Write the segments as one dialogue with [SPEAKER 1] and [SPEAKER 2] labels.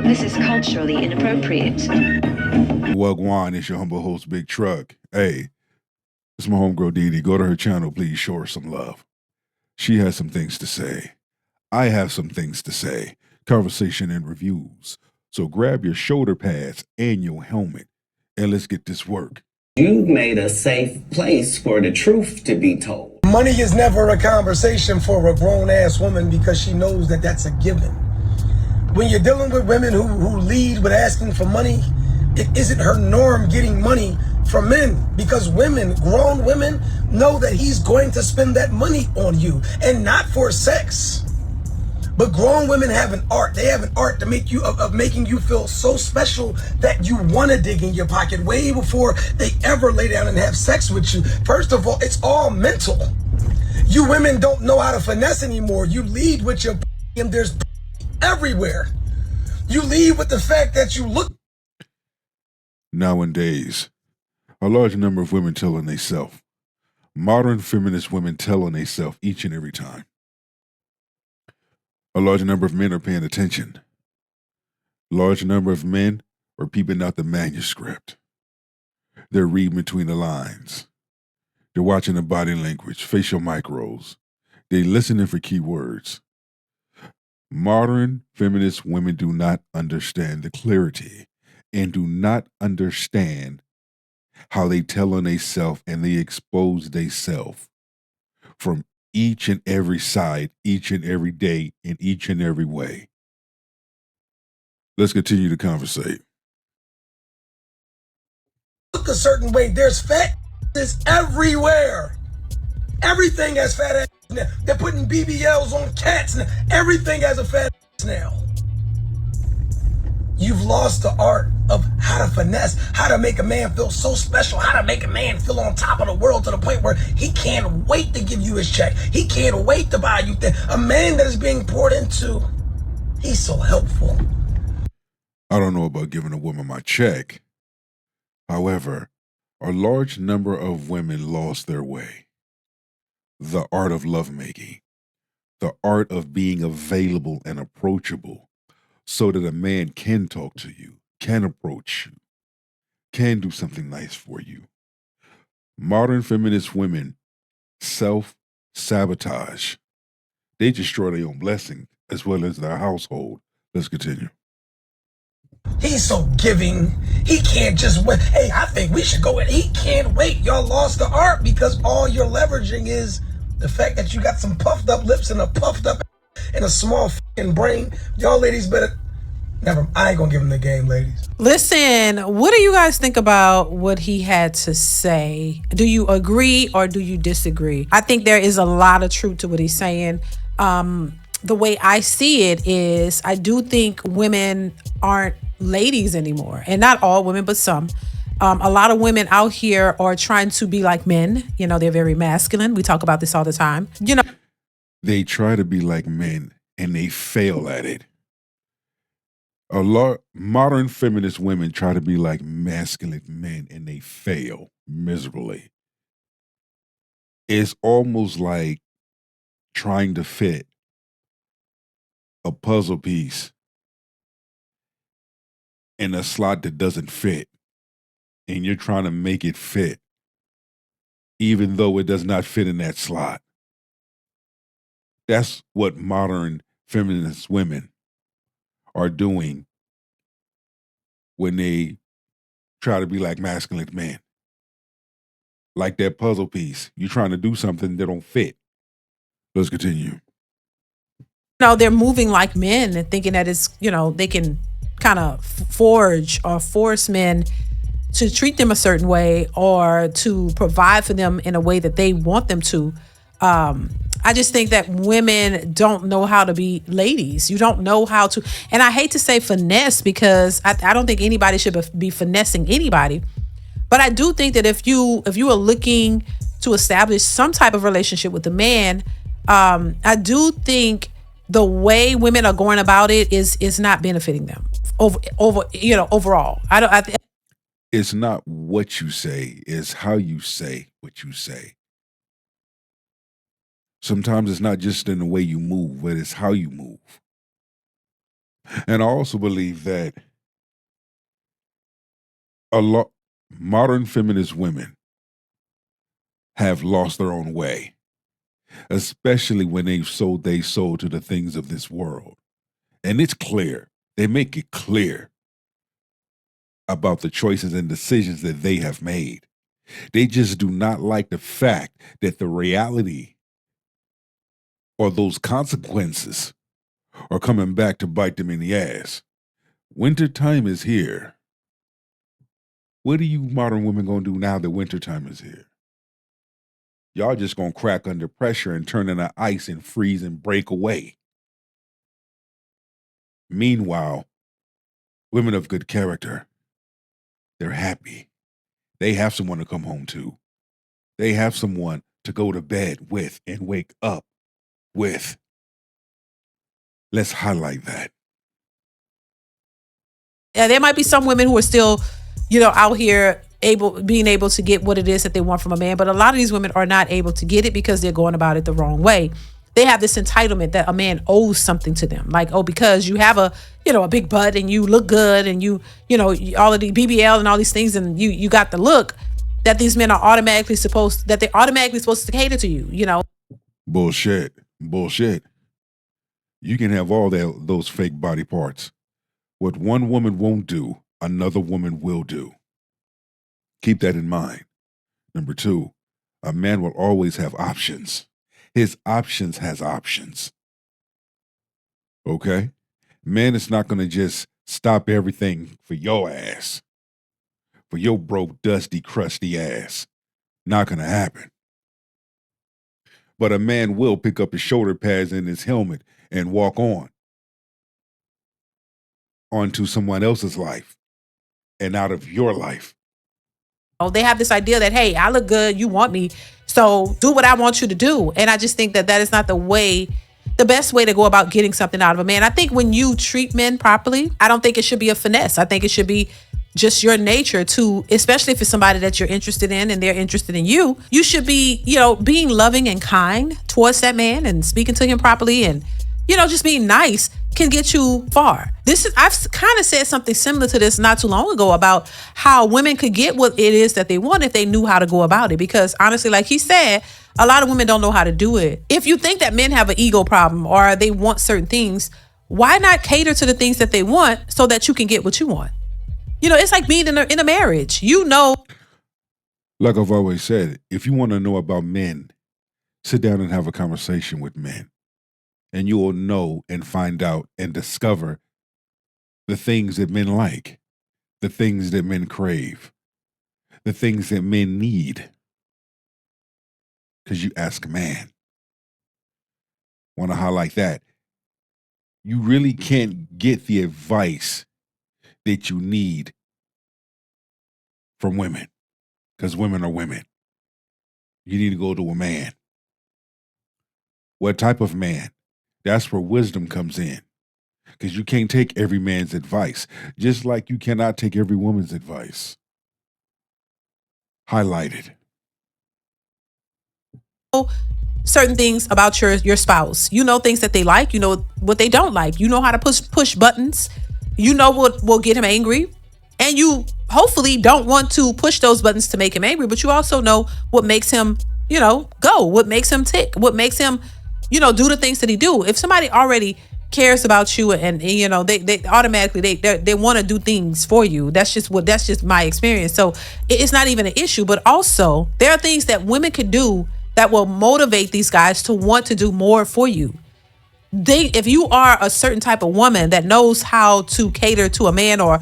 [SPEAKER 1] This is culturally inappropriate.
[SPEAKER 2] Wagwan, it's your humble host, Big Truck. Hey, it's my homegirl Dee Dee. Go to her channel, please show her some love. She has some things to say. I have some things to say. Conversation and reviews. So grab your shoulder pads and your helmet, and let's get this work.
[SPEAKER 3] You made a safe place for the truth to be told.
[SPEAKER 4] Money is never a conversation for a grown-ass woman because she knows that that's a given. When you're dealing with women who lead with asking for money, it isn't her norm getting money from men because women, grown women, know that he's going to spend that money on you and not for sex. But grown women have an art. They have an art to make you of making you feel so special that you want to dig in your pocket way before they ever lay down and have sex with you. First of all, it's all mental. You women don't know how to finesse anymore. You lead with your and there's everywhere. You lead with the fact that you look.
[SPEAKER 2] Nowadays, a large number of women tell on themselves. Modern feminist women tell on themselves each and every time. A large number of men are paying attention. Large number of men are peeping out the manuscript. They're reading between the lines. They're watching the body language, facial micros. They're listening for keywords. Modern feminist women do not understand the clarity and do not understand how they tell on themselves and they expose themselves from each and every side, each and every day, in each and every way. Let's continue to conversate.
[SPEAKER 4] Look a certain way. There's fat is everywhere. Everything has fat ass now. They're putting BBLs on cats now. Everything has a fat ass now. You've lost the art of how to finesse, how to make a man feel so special, how to make a man feel on top of the world to the point where he can't wait to give you his check. He can't wait to buy you things. A man that is being poured into, he's so helpful.
[SPEAKER 2] I don't know about giving a woman my check. However, a large number of women lost their way. The art of lovemaking, the art of being available and approachable so that a man can talk to you, can approach you, can do something nice for you. Modern feminist women self-sabotage. They destroy their own blessing as well as their household. Let's continue.
[SPEAKER 4] He's so giving. He can't just wait. Hey, I think we should go in. He can't wait. Y'all lost the art because all you're leveraging is the fact that you got some puffed up lips and a puffed up and a small fucking brain. Y'all ladies better. Never. I ain't gonna give him the game, ladies.
[SPEAKER 5] Listen, what do you guys think about what he had to say? Do you agree or do you disagree? I think there is a lot of truth to what he's saying. The way I see it is I do think women aren't ladies anymore, and not all women, but some. A lot of women out here are trying to be like men. You know, they're very masculine. We talk about this all the time. You know,
[SPEAKER 2] They try to be like men and they fail at it. A lot modern feminist women try to be like masculine men and they fail miserably. It's almost like trying to fit a puzzle piece in a slot that doesn't fit, and you're trying to make it fit, even though it does not fit in that slot. That's what modern feminist women are doing when they try to be like masculine men. Like that puzzle piece. You're trying to do something that don't fit. Let's continue.
[SPEAKER 5] they're moving like men and thinking that it's, they can kind of forge or force men to treat them a certain way or to provide for them in a way that they want them to. I just think that women don't know how to be ladies. You don't know how to, and I hate to say finesse because I don't think anybody should be finessing anybody. But I do think that if you are looking to establish some type of relationship with a man, I do think the way women are going about it is not benefiting them overall.
[SPEAKER 2] It's not what you say, it's how you say what you say. Sometimes it's not just in the way you move, but it's how you move. And I also believe that a lot modern feminist women have lost their own way, especially when they've sold their soul to the things of this world. And it's clear. They make it clear about the choices and decisions that they have made. They just do not like the fact that the reality or those consequences are coming back to bite them in the ass. Wintertime is here. What are you modern women gonna do now that wintertime is here? Y'all just gonna crack under pressure and turn into ice and freeze and break away. Meanwhile, women of good character, they're happy. They have someone to come home to. They have someone to go to bed with and wake up with. Let's highlight that.
[SPEAKER 5] Yeah, there might be some women who are still, out here being able to get what it is that they want from a man, but a lot of these women are not able to get it because they're going about it the wrong way. They have this entitlement that a man owes something to them. Like, oh, because you have a big butt and you look good and you all of the BBL and all these things and you got the look, that these men are automatically supposed to cater to you,
[SPEAKER 2] Bullshit. You can have all those fake body parts. What one woman won't do, another woman will do. Keep that in mind. Number 2, a man will always have options. His options has options. Okay? Man is not going to just stop everything for your ass. For your broke, dusty, crusty ass. Not going to happen. But a man will pick up his shoulder pads and his helmet and walk onto someone else's life and out of your life.
[SPEAKER 5] Oh, they have this idea that, hey, I look good, you want me, so do what I want you to do. And I just think that is not the best way to go about getting something out of a man. I think when you treat men properly, I don't think it should be a finesse. I think it should be just your nature to, especially if it's somebody that you're interested in and they're interested in you, you should be, being loving and kind towards that man and speaking to him properly and, just being nice can get you far. I've kind of said something similar to this not too long ago about how women could get what it is that they want if they knew how to go about it. Because honestly, like he said, a lot of women don't know how to do it. If you think that men have an ego problem or they want certain things, why not cater to the things that they want so that you can get what you want? It's like being in a marriage.
[SPEAKER 2] Like I've always said, if you want to know about men, sit down and have a conversation with men. And you will know and find out and discover the things that men like, the things that men crave, the things that men need. Because you ask a man. Want to highlight that. You really can't get the advice that you need from women. Because women are women. You need to go to a man. What type of man? That's where wisdom comes in. Because you can't take every man's advice, just like you cannot take every woman's advice. Highlighted.
[SPEAKER 5] Certain things about your spouse. You know things that they like. You know what they don't like. You know how to push buttons. You know what will get him angry. And you hopefully don't want to push those buttons to make him angry, but you also know what makes him, go, what makes him tick, what makes him, do the things that he do. If somebody already cares about you and they automatically they want to do things for you. That's just my experience. So it's not even an issue, but also there are things that women could do that will motivate these guys to want to do more for you. If you are a certain type of woman that knows how to cater to a man or,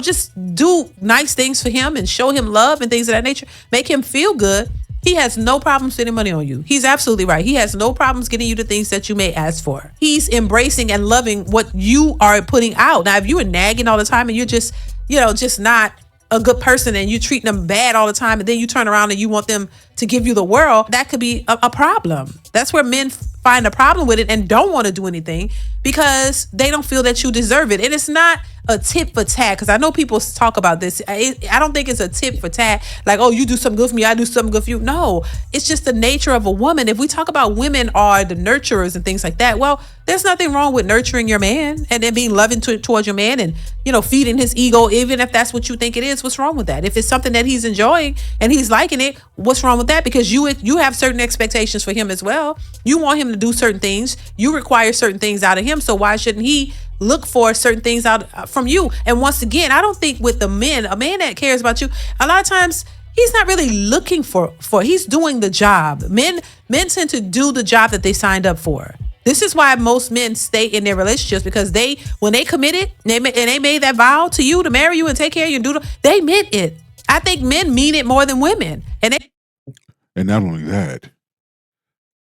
[SPEAKER 5] just do nice things for him and show him love and things of that nature, make him feel good, he has no problem spending money on you. He's absolutely right. He has no problems getting you the things that you may ask for. He's embracing and loving what you are putting out. Now, if you are nagging all the time and you're just, just not a good person and you treat them bad all the time and then you turn around and you want them to give you the world, that could be a problem. That's where men find a problem with it and don't want to do anything because they don't feel that you deserve it. And it's not a tit for tat, because I know people talk about this. I don't think it's a tit for tat, like, oh, you do something good for me, I do something good for you. No, it's just the nature of a woman. If we talk about women are the nurturers and things like that, well, there's nothing wrong with nurturing your man and then being loving towards your man and, you know, feeding his ego, even if that's what you think it is. What's wrong with that? If it's something that he's enjoying and he's liking it, what's wrong with that? Because you have certain expectations for him as well. You want him to do certain things. You require certain things out of him. So why shouldn't he look for certain things out from you? And once again, I don't think with the men, a man that cares about you, a lot of times he's not really looking for he's doing the job. Men tend to do the job that they signed up for. This is why most men stay in their relationships, because when they committed and they made that vow to you to marry you and take care of you and they meant it. I think men mean it more than women. And
[SPEAKER 2] not only that,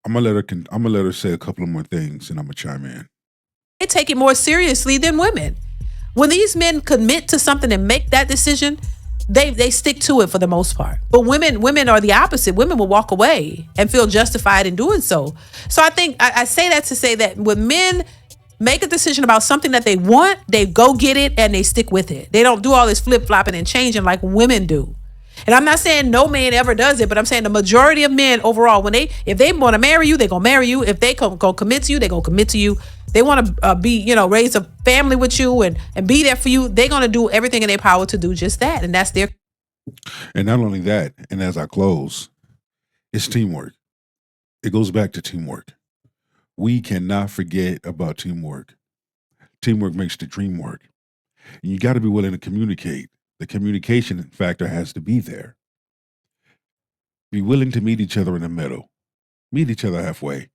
[SPEAKER 2] I'm gonna let her say a couple of more things, and I'm gonna chime in.
[SPEAKER 5] They take it more seriously than women. When these men commit to something and make that decision, they stick to it for the most part. But women are the opposite. Women will walk away and feel justified in doing so. So I think I say that to say that when men make a decision about something that they want, they go get it and they stick with it. They don't do all this flip-flopping and changing like women do. And I'm not saying no man ever does it, but I'm saying the majority of men overall, if they want to marry you, they're going to marry you. If they go commit to you, they're going to commit to you. They want to raise a family with you and be there for you. They're going to do everything in their power to do just that. And that's their.
[SPEAKER 2] And not only that, and as I close, it's teamwork. It goes back to teamwork. We cannot forget about teamwork. Teamwork makes the dream work. And you got to be willing to communicate. The communication factor has to be there. Be willing to meet each other in the middle. Meet each other halfway.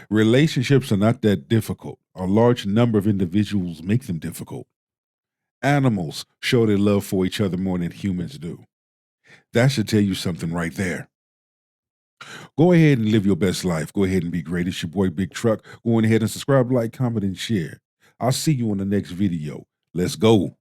[SPEAKER 2] Relationships are not that difficult. A large number of individuals make them difficult. Animals show their love for each other more than humans do. That should tell you something right there. Go ahead and live your best life. Go ahead and be great. It's your boy, Big Truck. Go on ahead and subscribe, like, comment, and share. I'll see you on the next video. Let's go.